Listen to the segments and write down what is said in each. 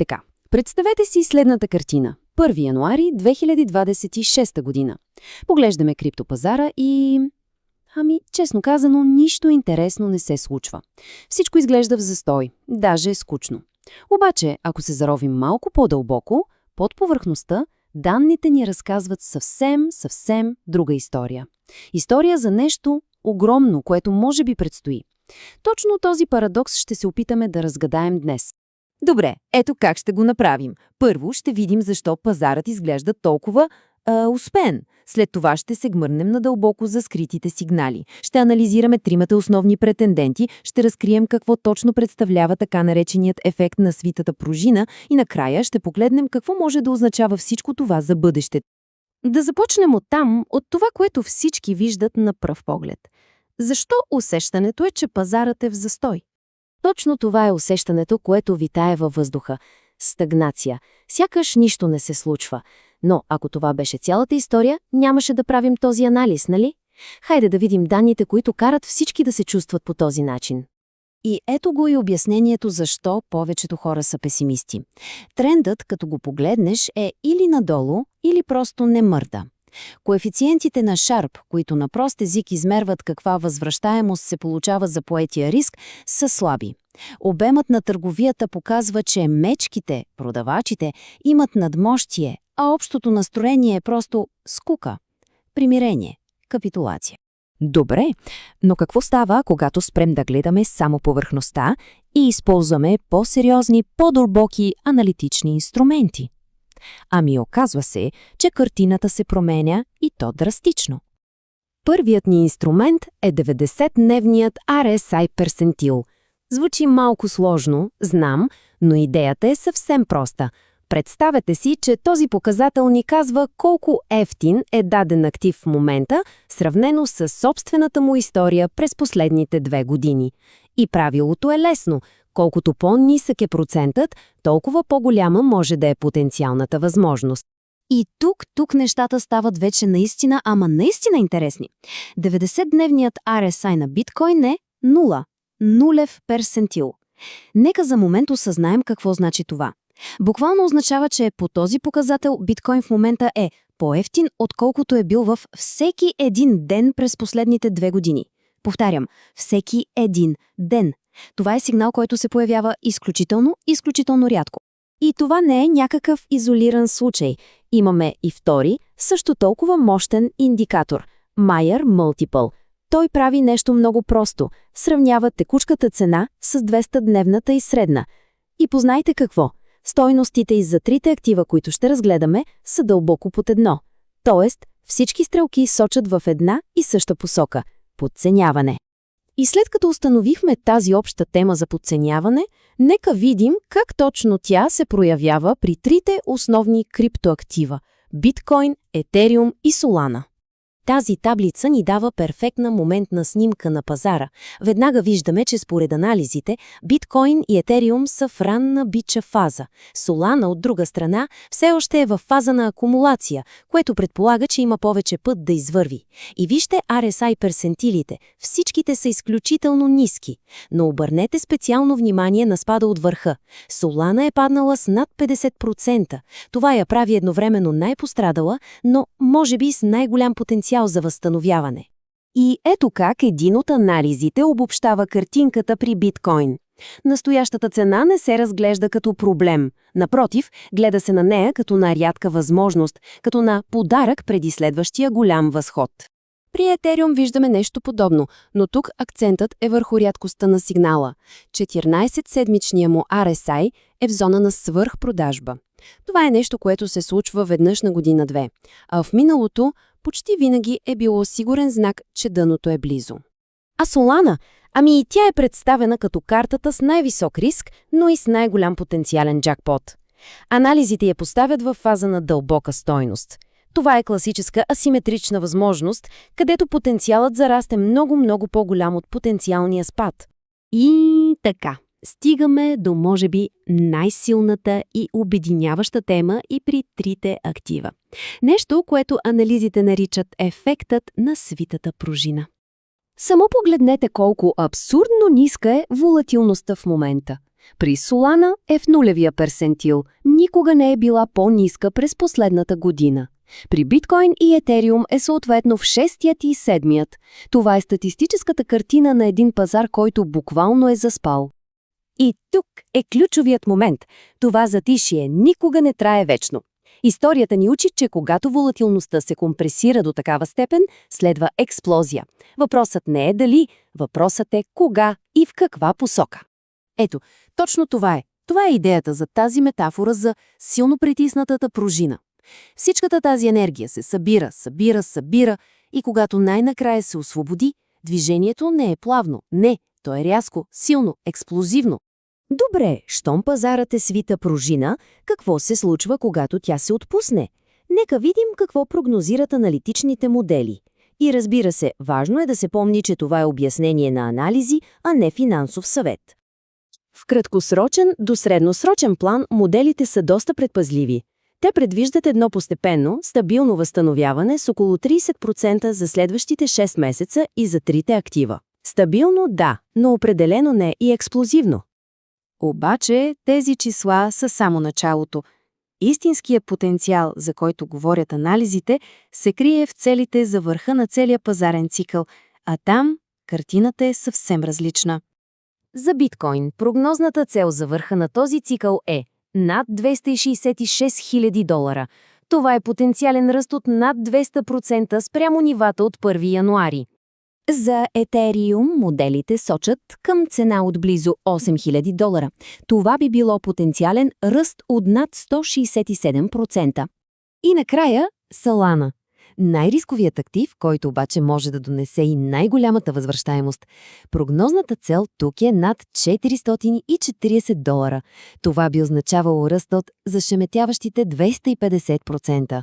така, представете си следната картина. 1 януари 2026 година. Поглеждаме криптопазара и... честно казано, нищо интересно не се случва. Всичко изглежда в застой, даже е скучно. Обаче, ако се заровим малко по-дълбоко, под повърхността, данните ни разказват съвсем друга история. История за нещо огромно, което може би предстои. Точно този парадокс ще се опитаме да разгадаем днес. Добре, ето как ще го направим. Първо ще видим защо пазарът изглежда толкова успеен. След това ще се гмърнем надълбоко за скритите сигнали. Ще анализираме тримата основни претенденти, ще разкрием какво точно представлява така нареченият ефект на свитата пружина и накрая ще погледнем какво може да означава всичко това за бъдещето. Да започнем оттам, от това, което всички виждат на пръв поглед. Защо усещането е, че пазарът е в застой? Точно това е усещането, което витае във въздуха. Стагнация. Сякаш нищо не се случва. Но ако това беше цялата история, нямаше да правим този анализ, нали? Хайде да видим данните, които карат всички да се чувстват по този начин. И ето го и обяснението защо повечето хора са песимисти. Трендът, като го погледнеш, е или надолу, или просто не мърда. Коефициентите на Sharpe, които на прост език измерват каква възвръщаемост се получава за поетия риск, са слаби. Обемът на търговията показва, че мечките, продавачите, имат надмощие, а общото настроение е просто скука, примирение, капитулация. Добре, но какво става, когато спрем да гледаме само повърхността и използваме по-сериозни, по-дълбоки аналитични инструменти? Оказва се, че картината се променя и то драстично. Първият ни инструмент е 90-дневният RSI персентил. Звучи малко сложно, знам, но идеята е съвсем проста. Представете си, че този показател ни казва колко евтин е даден актив в момента, сравнено с собствената му история през последните 2 години. И правилото е лесно. Колкото по-нисък е процентът, толкова по-голяма може да е потенциалната възможност. И тук нещата стават вече наистина интересни. 90-дневният RSI на биткоин е 0. Нулев персентил. Нека за момент осъзнаем какво значи това. Буквално означава, че по този показател биткоин в момента е по-евтин, отколкото е бил във всеки един ден през последните 2 години. Повтарям, всеки един ден. Това е сигнал, който се появява изключително рядко. И това не е някакъв изолиран случай. Имаме и втори, също толкова мощен индикатор – Mayer Multiple. Той прави нещо много просто – сравнява текучката цена с 200-дневната и средна. И познайте какво? Стойностите и за трите актива, които ще разгледаме, са дълбоко под едно. Тоест, всички стрелки сочат в една и съща посока – подценяване. И след като установихме тази обща тема за подценяване, нека видим как точно тя се проявява при трите основни криптоактива – биткоин, етериум и солана. Тази таблица ни дава перфектна моментна снимка на пазара. Веднага виждаме, че според анализите, биткоин и етериум са в ранна бича фаза. Солана, от друга страна, все още е в фаза на акумулация, което предполага, че има повече път да извърви. И вижте RSI персентилите. Всичките са изключително ниски. Но обърнете специално внимание на спада от върха. Солана е паднала с над 50%. Това я прави едновременно най-пострадала, но може би с най-голям потенциал за възстановяване. И ето как един от анализите обобщава картинката при биткоин. Настоящата цена не се разглежда като проблем. Напротив, гледа се на нея като на рядка възможност, като на подарък преди следващия голям възход. При етериум виждаме нещо подобно, но тук акцентът е върху рядкостта на сигнала. 14-седмичния му RSI е в зона на свръхпродажба. Това е нещо, което се случва веднъж на година-две, а в миналото почти винаги е било сигурен знак, че дъното е близо. А Солана? И тя е представена като картата с най-висок риск, но и с най-голям потенциален джакпот. Анализите я поставят в фаза на дълбока стойност. Това е класическа асиметрична възможност, където потенциалът за раст е много по-голям от потенциалния спад. И така, стигаме до, може би, най-силната и обединяваща тема и при трите актива. Нещо, което анализите наричат ефектът на свитата пружина. Само погледнете колко абсурдно ниска е волатилността в момента. При Solana е в нулевия персентил, никога не е била по-ниска през последната година. При биткоин и етериум е съответно в 6-тият и 7-тият. Това е статистическата картина на един пазар, който буквално е заспал. И тук е ключовият момент. Това затишие никога не трае вечно. Историята ни учи, че когато волатилността се компресира до такава степен, следва експлозия. Въпросът не е дали, въпросът е кога и в каква посока. Ето, точно това е. Това е идеята за тази метафора за силно притиснатата пружина. Всичката тази енергия се събира и когато най-накрая се освободи, движението не е плавно. Не, то е рязко, силно, експлозивно. Добре, щом пазарът е свита пружина, какво се случва, когато тя се отпусне? Нека видим какво прогнозират аналитичните модели. И разбира се, важно е да се помни, че това е обяснение на анализи, а не финансов съвет. В краткосрочен до средносрочен план моделите са доста предпазливи. Те предвиждат едно постепенно, стабилно възстановяване с около 30% за следващите 6 месеца и за трите актива. Стабилно, да, но определено не и експлозивно. Обаче тези числа са само началото. Истинският потенциал, за който говорят анализите, се крие в целите за върха на целия пазарен цикъл, а там картината е съвсем различна. За биткоин прогнозната цел за върха на този цикъл е над $266 000. Това е потенциален ръст от над 200% спрямо нивата от 1 януари. За етериум моделите сочат към цена от близо $8000. Това би било потенциален ръст от над 167%. И накрая Solana. Най-рисковият актив, който обаче може да донесе и най-голямата възвръщаемост. Прогнозната цел тук е над $440. Това би означавало ръст от зашеметяващите 250%.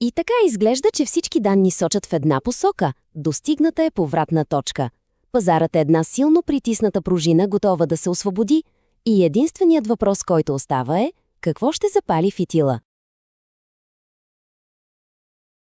И така изглежда, че всички данни сочат в една посока. Достигната е повратна точка. Пазарът е една силно притисната пружина, готова да се освободи. И единственият въпрос, който остава е, какво ще запали фитила?